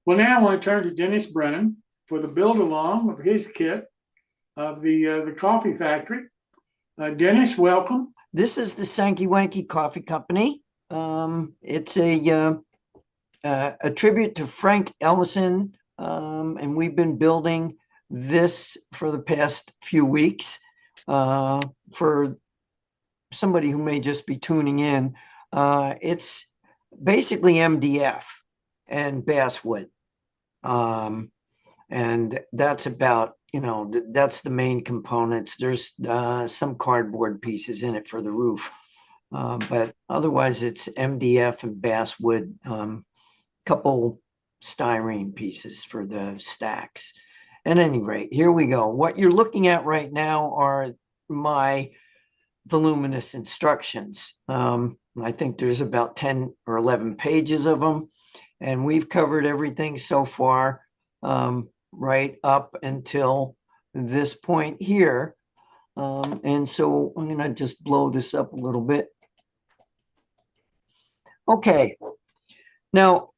Well, now I want to turn to Dennis Brennan for the build along of his kit of the coffee factory. Dennis, welcome. This is the Sanky Wanky Coffee Company. It's a tribute to Frank Ellison, and we've been building this for the past few weeks. For somebody who may just be tuning in, it's basically MDF and basswood. And that's about, that's the main components. There's some cardboard pieces in it for the roof. But otherwise it's MDF and basswood, couple styrene pieces for the stacks. At any rate, here we go. What you're looking at right now are my voluminous instructions. I think there's about 10 or 11 pages of them, and we've covered everything so far, right up until this point here. And so I'm going to just blow this up a little bit. Okay. Now,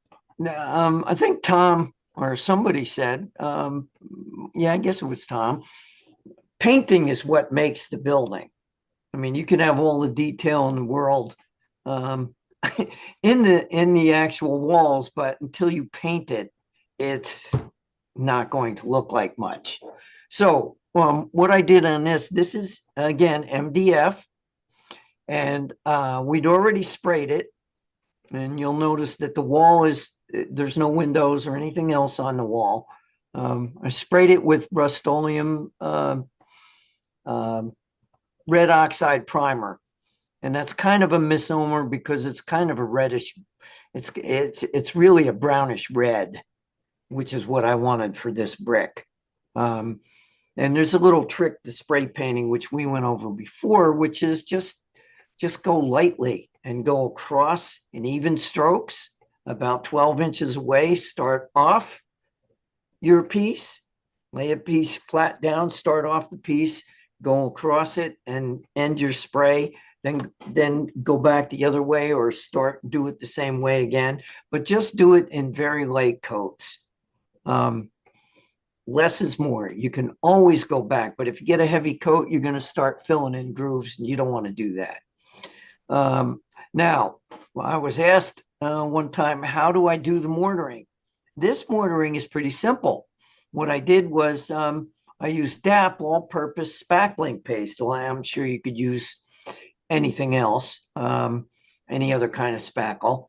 I think Tom or somebody said, yeah, I guess it was Tom, painting is what makes the building. I mean, you can have all the detail in the world in the actual walls, but until you paint it, it's not going to look like much. So what I did on this is, again, MDF, and we'd already sprayed it. And you'll notice that the wall there's no windows or anything else on the wall. I sprayed it with Rust-Oleum red oxide primer. And that's kind of a misnomer because it's kind of a reddish, it's really a brownish red, which is what I wanted for this brick. And there's a little trick to spray painting, which we went over before, which is just go lightly and go across in even strokes about 12 inches away. Start off your piece, lay a piece flat down, start off the piece, go across it and end your spray, then go back the other way or do it the same way again, but just do it in very light coats. Less is more. You can always go back, but if you get a heavy coat, you're going to start filling in grooves, and you don't want to do that. Now, I was asked one time, how do I do the mortaring? This mortaring is pretty simple. What I did was I used DAP, all-purpose spackling paste. Well, I'm sure you could use anything else, any other kind of spackle.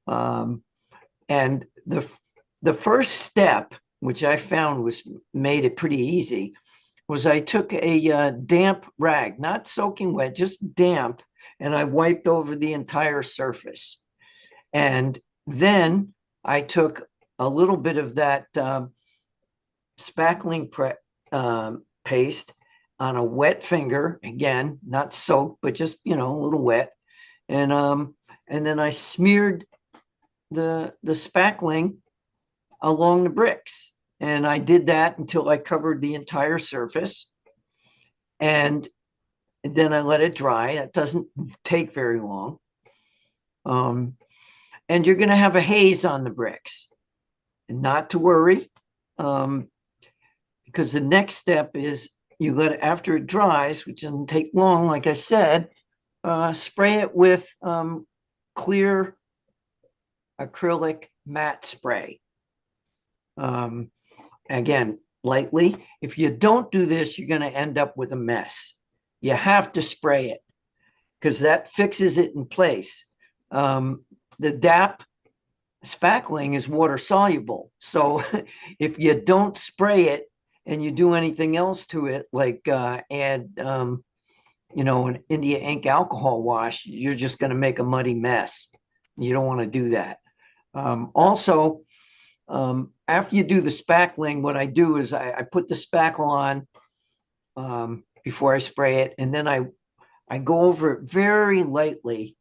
And the first step, which I found made it pretty easy, was I took a damp rag, not soaking wet, just damp, and I wiped over the entire surface. And then I took a little bit of that spackling paste on a wet finger, again, not soaked, but just, a little wet. And then I smeared the spackling along the bricks. And I did that until I covered the entire surface. And then I let it dry. That doesn't take very long. And you're going to have a haze on the bricks. And not to worry, because the next step is you let it, after it dries, which doesn't take long, like I said, spray it with clear acrylic matte spray. Again, lightly. If you don't do this, you're going to end up with a mess. You have to spray it because that fixes it in place. The DAP spackling is water soluble. So if you don't spray it and you do anything else to it, like add, an India ink alcohol wash, you're just going to make a muddy mess. You don't want to do that. Also, after you do the spackling, what I do is I put the spackle on before I spray it, and then I go over it very lightly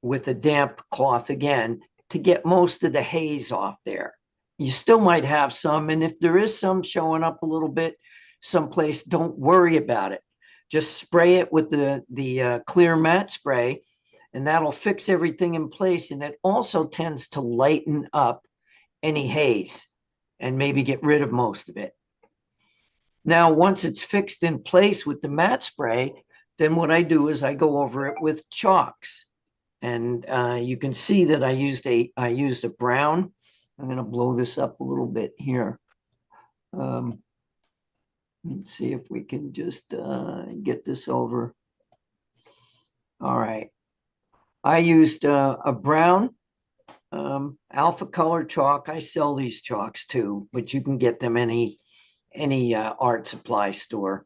with a damp cloth again to get most of the haze off there. You still might have some, and if there is some showing up a little bit someplace, don't worry about it. Just spray it with the clear matte spray, and that'll fix everything in place. And it also tends to lighten up any haze and maybe get rid of most of it. Now, once it's fixed in place with the matte spray, then what I do is I go over it with chalks. And you can see that I used a brown. I'm going to blow this up a little bit here. Let's see if we can just get this over. All right. I used a brown alpha color chalk. I sell these chalks too, but you can get them any art supply store.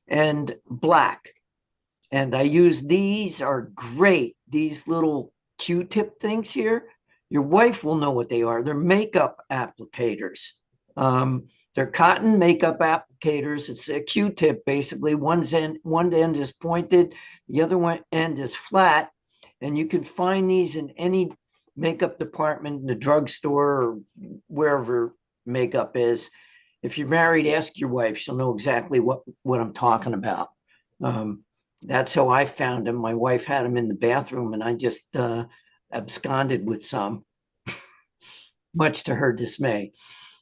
And black. And I use these are great. These little Q-tip things here. Your wife will know what they are. They're makeup applicators. They're cotton makeup applicators. It's a Q-tip basically. One end is pointed, the other end is flat, and you can find these in any makeup department in the drugstore or wherever makeup is. If you're married, ask your wife. She'll know exactly what I'm talking about. That's how I found them. My wife had them in the bathroom, and I just absconded with some, much to her dismay.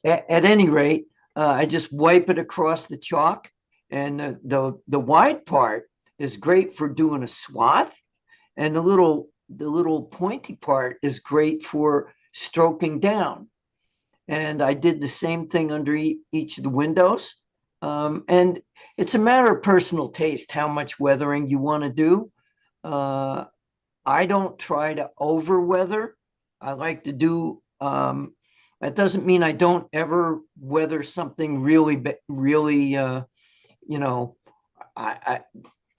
At any rate, I just wipe it across the chalk, and the wide part is great for doing a swath, and the little pointy part is great for stroking down. And I did the same thing under each of the windows. And it's a matter of personal taste, how much weathering you want to do. I don't try to over weather. I like to do, that doesn't mean I don't ever weather something really,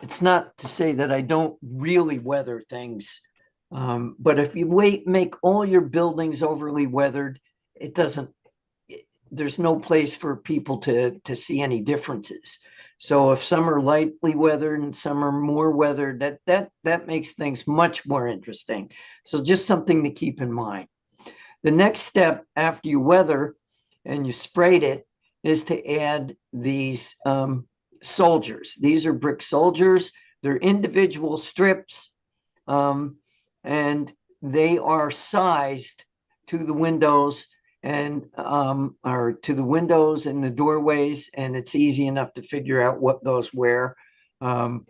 it's not to say that I don't really weather things. But if you make all your buildings overly weathered, there's no place for people to see any differences. So if some are lightly weathered and some are more weathered, that makes things much more interesting. So just something to keep in mind. The next step after you weather and you sprayed it is to add these soldiers. These are brick soldiers. They're individual strips, and they are sized to the windows and or to the windows and the doorways, and it's easy enough to figure out what those were. And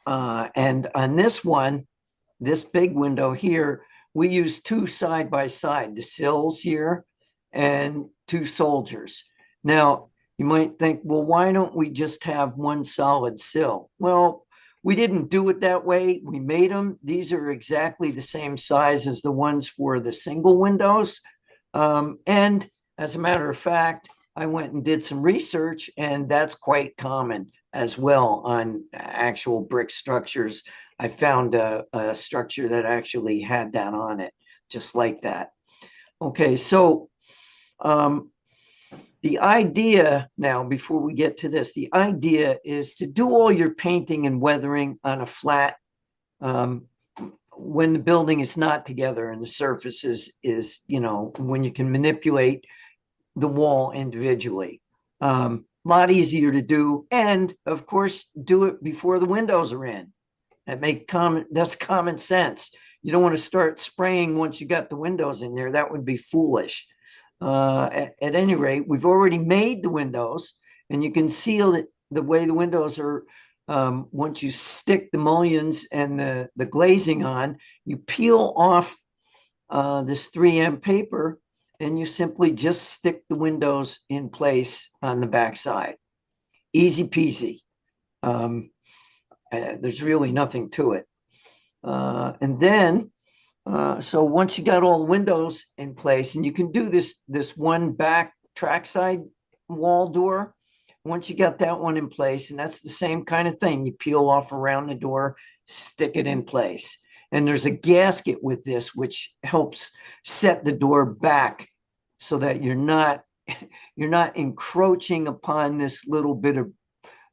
on this one, this big window here, we use two side by side, the sills here and two soldiers. Now, you might think, well, why don't we just have one solid sill? Well, we didn't do it that way. We made them. These are exactly the same size as the ones for the single windows. And as a matter of fact, I went and did some research, and that's quite common as well on actual brick structures. I found a structure that actually had that on it, just like that. Okay, so the idea now, before we get to this, the idea is to do all your painting and weathering on a flat when the building is not together and the surface is when you can manipulate the wall individually. A lot easier to do, and of course, do it before the windows are in. That's common sense. You don't want to start spraying once you got the windows in there. That would be foolish. At any rate, we've already made the windows, and you can seal it the way the windows are. Once you stick the mullions and the glazing on, you peel off this 3M paper, and you simply just stick the windows in place on the backside. Easy peasy. There's really nothing to it. And then, so once you got all the windows in place, and you can do this one back trackside wall door. Once you got that one in place, and that's the same kind of thing, you peel off around the door, stick it in place. And there's a gasket with this, which helps set the door back so that you're not encroaching upon this little bit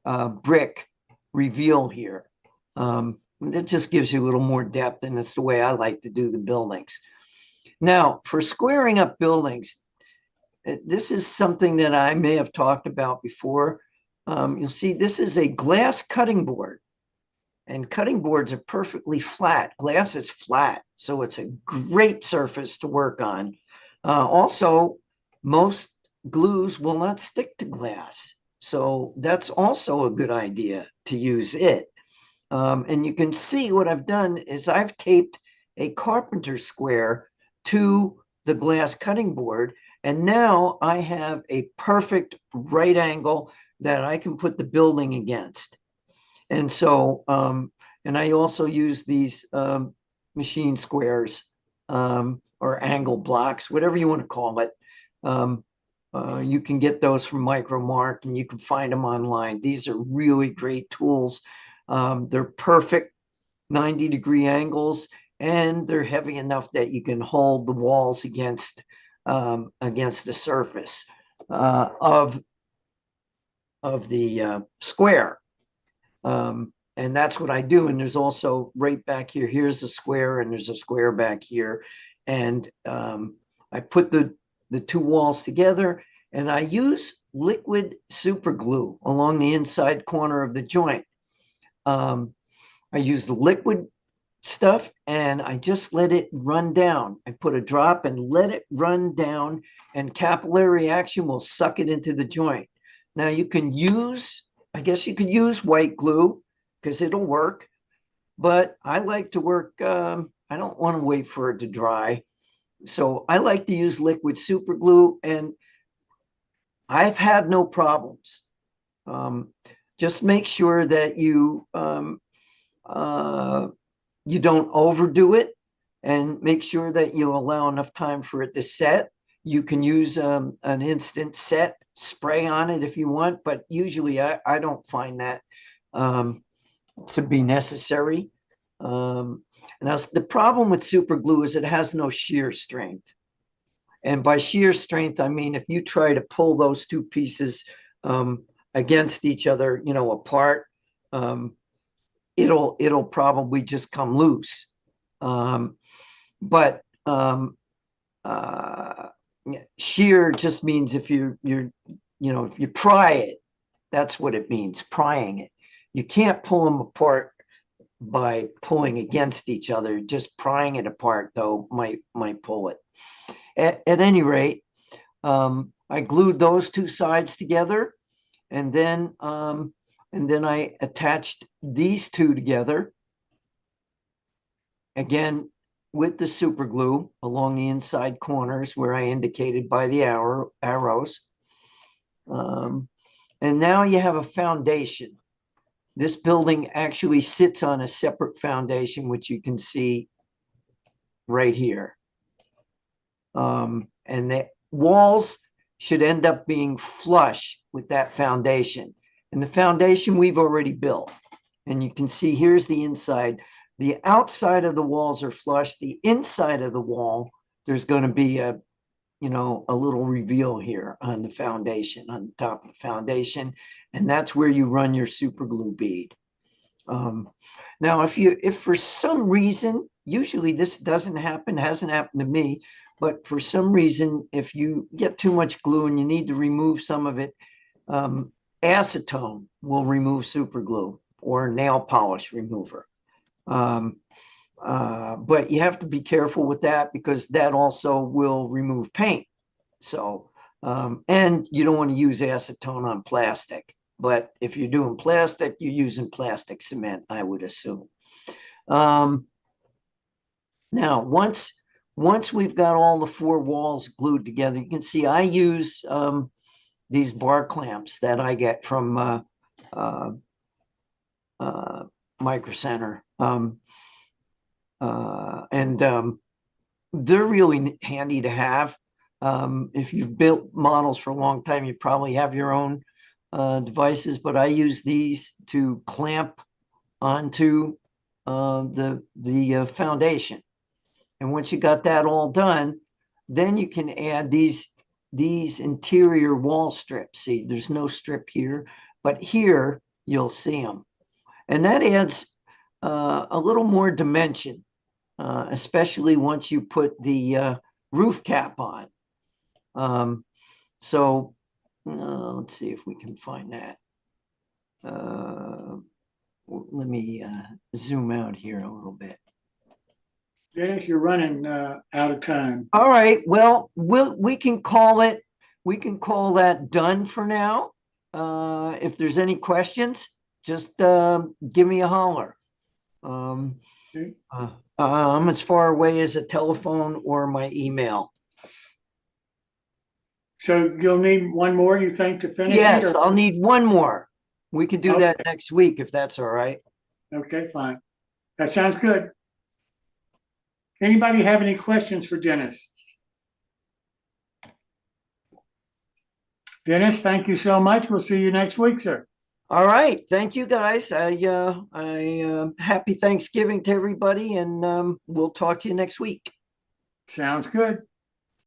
of brick reveal here. That just gives you a little more depth, and it's the way I like to do the buildings. Now, for squaring up buildings, this is something that I may have talked about before. You'll see this is a glass cutting board. And cutting boards are perfectly flat. Glass is flat, so it's a great surface to work on. Also, most glues will not stick to glass. So that's also a good idea to use it. And you can see what I've done is I've taped a carpenter square to the glass cutting board. And now I have a perfect right angle that I can put the building against. And so, and I also use these machine squares or angle blocks, whatever you want to call it. You can get those from Micro Mark and you can find them online. These are really great tools. They're perfect 90-degree angles, and they're heavy enough that you can hold the walls against the surface of the square. And that's what I do. And there's also right back here, here's a square and there's a square back here. And I put the two walls together and I use liquid super glue along the inside corner of the joint. I use the liquid stuff and I just let it run down. I put a drop and let it run down, and capillary action will suck it into the joint. Now you can use, I guess you could use white glue because it'll work, but I like to work, I don't want to wait for it to dry. So I like to use liquid super glue, and I've had no problems. Just make sure that you don't overdo it, and make sure that you allow enough time for it to set. You can use an instant set spray on it if you want, but usually I don't find that to be necessary. Now, the problem with super glue is it has no shear strength. And by shear strength, I mean, if you try to pull those two pieces against each other, apart, it'll probably just come loose. But shear just means if if you pry it, that's what it means, prying it. You can't pull them apart by pulling against each other. Just prying it apart, though, might pull it. At any rate, I glued those two sides together, and then I attached these two together again with the super glue along the inside corners where I indicated by the arrows. And now you have a foundation. This building actually sits on a separate foundation, which you can see right here. And the walls should end up being flush with that foundation. And the foundation we've already built. And you can see here's the inside. The outside of the walls are flush. The inside of the wall, there's going to be a little reveal here on the foundation, on the top of the foundation. And that's where you run your super glue bead. Now, if for some reason, usually this doesn't happen, hasn't happened to me, but for some reason, if you get too much glue and you need to remove some of it, acetone will remove super glue, or nail polish remover. But you have to be careful with that because that also will remove paint. So, and you don't want to use acetone on plastic. But if you're doing plastic, you're using plastic cement, I would assume. Now, once we've got all the four walls glued together, you can see I use these bar clamps that I get from Micro Center. They're really handy to have. If you've built models for a long time, you probably have your own devices, but I use these to clamp onto the foundation. And once you got that all done, then you can add these interior wall strips. See, there's no strip here, but here you'll see them. And that adds a little more dimension, especially once you put the roof cap on. Let's see if we can find that. Let me zoom out here a little bit. Dennis, you're running out of time. All right, well, we can call that done for now. If there's any questions, just give me a holler. Okay. I'm as far away as a telephone or my email. So you'll need one more, you think, to finish it? Yes, or- I'll need one more. We can do that Okay. next week if that's all right. Okay, fine. That sounds good. Anybody have any questions for Dennis? Dennis, thank you so much. We'll see you next week, sir. All right, thank you guys. Happy Thanksgiving to everybody, and we'll talk to you next week. Sounds good.